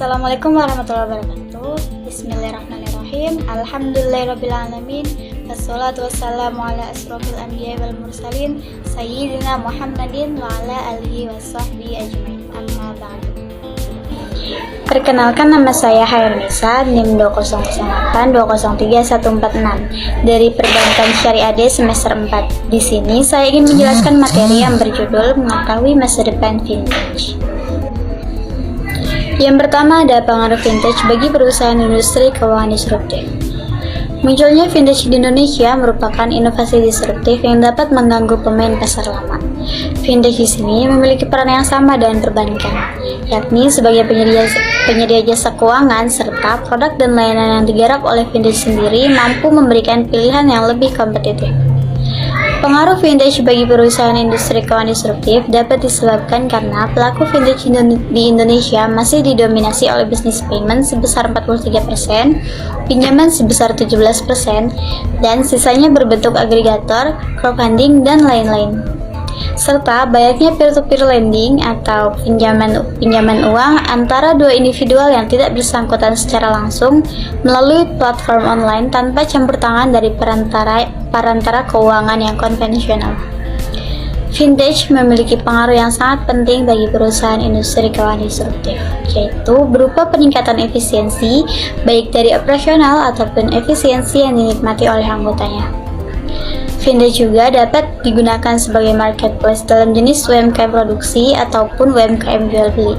Assalamualaikum warahmatullahi wabarakatuh. Bismillahirrahmanirrahim. Alhamdulillahirrabbilalamin. Wassalatu wassalamu ala asrofil anbiya wal mursalin Sayyidina Muhammadin wa ala alihi wa sahbihi ajmain. Amma ba'du. Perkenalkan, nama saya Hairnisa, NIM 20082034146 dari Perbankan Syariah D semester 4. Di sini saya ingin menjelaskan materi yang berjudul Mengetahui Masa Depan Vintage. Yang pertama ada pengaruh vintage bagi perusahaan industri keuangan disruptif. Munculnya vintage di Indonesia merupakan inovasi disruptif yang dapat mengganggu pemain pasar lama. Vintage di sini memiliki peran yang sama dengan perbankan, yakni sebagai penyedia jasa keuangan serta produk dan layanan yang digarap oleh vintage sendiri mampu memberikan pilihan yang lebih kompetitif. Pengaruh vintage bagi perusahaan industri keuangan disruptif dapat disebabkan karena pelaku vintage di Indonesia masih didominasi oleh bisnis payment sebesar 43%, pinjaman sebesar 17%, dan sisanya berbentuk agregator, crowdfunding, dan lain-lain. Serta banyaknya peer-to-peer lending atau pinjaman uang antara dua individual yang tidak bersangkutan secara langsung melalui platform online tanpa campur tangan dari perantara keuangan yang konvensional. Vintage memiliki pengaruh yang sangat penting bagi perusahaan industri keuangan disruptif, yaitu berupa peningkatan efisiensi baik dari operasional ataupun efisiensi yang dinikmati oleh anggotanya. Vintage juga dapat digunakan sebagai marketplace dalam jenis UMKM produksi ataupun UMKM jual beli.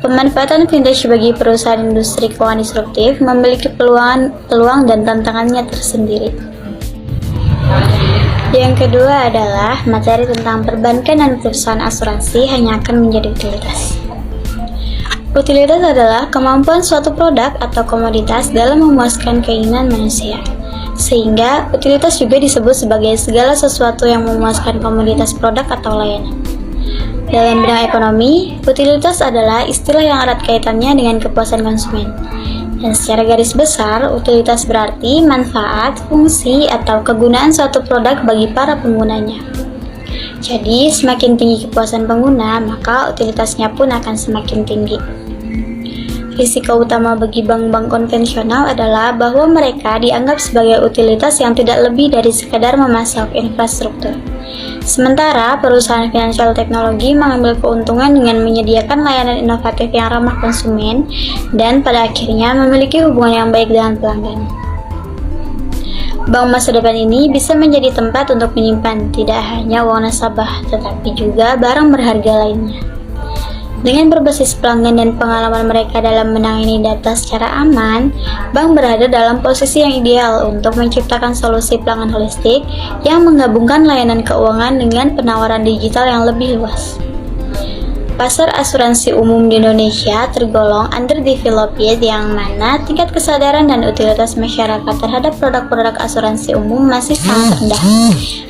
Pemanfaatan vintage bagi perusahaan industri keuangan disruptif memiliki peluang dan tantangannya tersendiri. Yang kedua adalah materi tentang perbankan dan perusahaan asuransi hanya akan menjadi utilitas. Utilitas adalah kemampuan suatu produk atau komoditas dalam memuaskan keinginan manusia. Sehingga utilitas juga disebut sebagai segala sesuatu yang memuaskan komoditas produk atau layanan. Dalam bidang ekonomi, utilitas adalah istilah yang erat kaitannya dengan kepuasan konsumen. Dan secara garis besar, utilitas berarti manfaat, fungsi, atau kegunaan suatu produk bagi para penggunanya. Jadi, semakin tinggi kepuasan pengguna, maka utilitasnya pun akan semakin tinggi. Risiko utama bagi bank-bank konvensional adalah bahwa mereka dianggap sebagai utilitas yang tidak lebih dari sekadar memasok infrastruktur. Sementara perusahaan finansial teknologi mengambil keuntungan dengan menyediakan layanan inovatif yang ramah konsumen dan pada akhirnya memiliki hubungan yang baik dengan pelanggan. Bank masa depan ini bisa menjadi tempat untuk menyimpan tidak hanya uang nasabah, tetapi juga barang berharga lainnya. Dengan berbasis pelanggan dan pengalaman mereka dalam menangani data secara aman, bank berada dalam posisi yang ideal untuk menciptakan solusi pelanggan holistik yang menggabungkan layanan keuangan dengan penawaran digital yang lebih luas. Pasar asuransi umum di Indonesia tergolong underdeveloped yang mana tingkat kesadaran dan utilitas masyarakat terhadap produk-produk asuransi umum masih sangat rendah,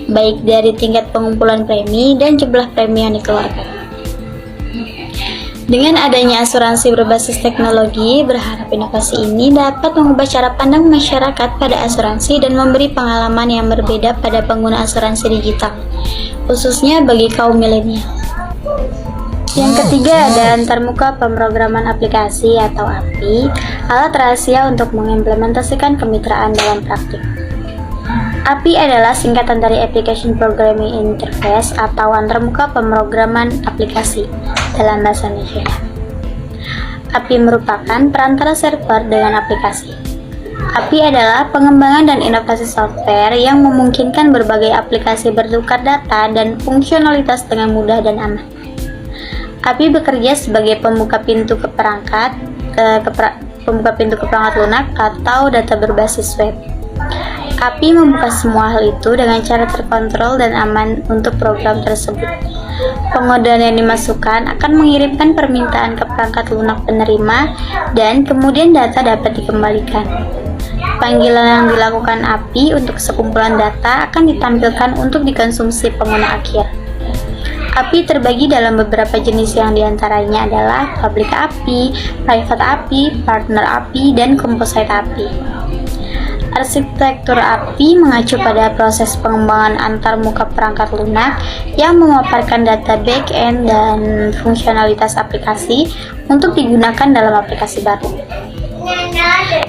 baik dari tingkat pengumpulan premi dan jumlah premi yang dikeluarkan. Dengan adanya asuransi berbasis teknologi, berharap inovasi ini dapat mengubah cara pandang masyarakat pada asuransi dan memberi pengalaman yang berbeda pada pengguna asuransi digital, khususnya bagi kaum milenial. Yang ketiga ada antarmuka pemrograman aplikasi atau API, alat rahasia untuk mengimplementasikan kemitraan dalam praktik. API adalah singkatan dari Application Programming Interface atau antarmuka pemrograman aplikasi dalam bahasa Indonesia. API merupakan perantara server dengan aplikasi. API adalah pengembangan dan inovasi software yang memungkinkan berbagai aplikasi bertukar data dan fungsionalitas dengan mudah dan aman. API bekerja sebagai pembuka pintu ke perangkat lunak atau data berbasis web. API membuka semua hal itu dengan cara terkontrol dan aman untuk program tersebut. Pengodean yang dimasukkan akan mengirimkan permintaan ke perangkat lunak penerima dan kemudian data dapat dikembalikan. Panggilan yang dilakukan API untuk sekumpulan data akan ditampilkan untuk dikonsumsi pengguna akhir. API terbagi dalam beberapa jenis yang diantaranya adalah Public API, Private API, Partner API, dan Composite API. Arsitektur API mengacu pada proses pengembangan antarmuka perangkat lunak yang memaparkan data back-end dan fungsionalitas aplikasi untuk digunakan dalam aplikasi baru.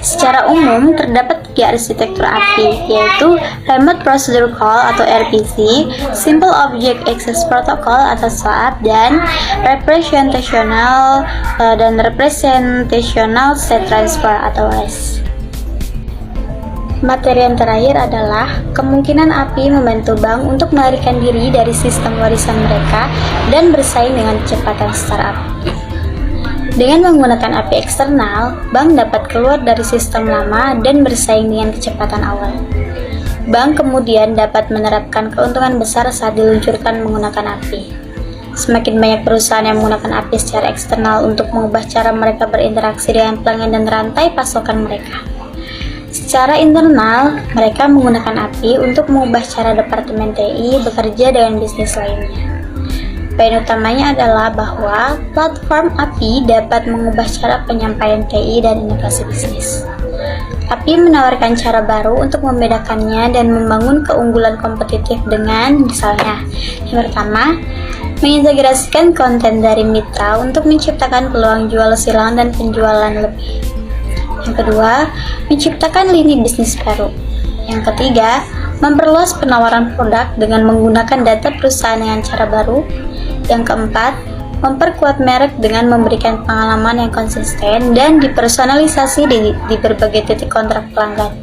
Secara umum, terdapat 3 arsitektur API, yaitu Remote Procedure Call atau RPC, Simple Object Access Protocol atau SOAP, dan Representational State Transfer atau REST. Materi yang terakhir adalah kemungkinan API membantu bank untuk melarikan diri dari sistem warisan mereka dan bersaing dengan kecepatan startup. Dengan menggunakan API eksternal, bank dapat keluar dari sistem lama dan bersaing dengan kecepatan awal. Bank kemudian dapat menerapkan keuntungan besar saat diluncurkan menggunakan API. Semakin banyak perusahaan yang menggunakan API secara eksternal untuk mengubah cara mereka berinteraksi dengan pelanggan dan rantai pasokan mereka. Secara internal, mereka menggunakan API untuk mengubah cara Departemen TI bekerja dengan bisnis lainnya. Poin utamanya adalah bahwa platform API dapat mengubah cara penyampaian TI dan inovasi bisnis. API menawarkan cara baru untuk membedakannya dan membangun keunggulan kompetitif dengan misalnya, yang pertama, mengintegrasikan konten dari mitra untuk menciptakan peluang jual silang dan penjualan lebih. Yang kedua, menciptakan lini bisnis baru. Yang ketiga, memperluas penawaran produk dengan menggunakan data perusahaan dengan cara baru. Yang keempat, memperkuat merek dengan memberikan pengalaman yang konsisten dan dipersonalisasi di berbagai titik kontrak pelanggan.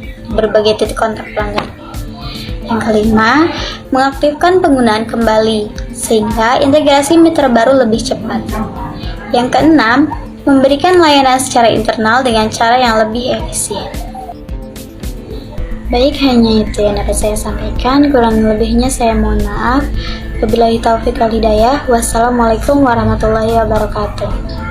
Yang kelima, mengaktifkan penggunaan kembali sehingga integrasi mitra baru lebih cepat. Yang keenam, memberikan layanan secara internal dengan cara yang lebih efisien. Baik, hanya itu yang dapat saya sampaikan. Kurang lebihnya saya mohon maaf. Wabillahi taufiq wal hidayah. Wassalamualaikum warahmatullahi wabarakatuh.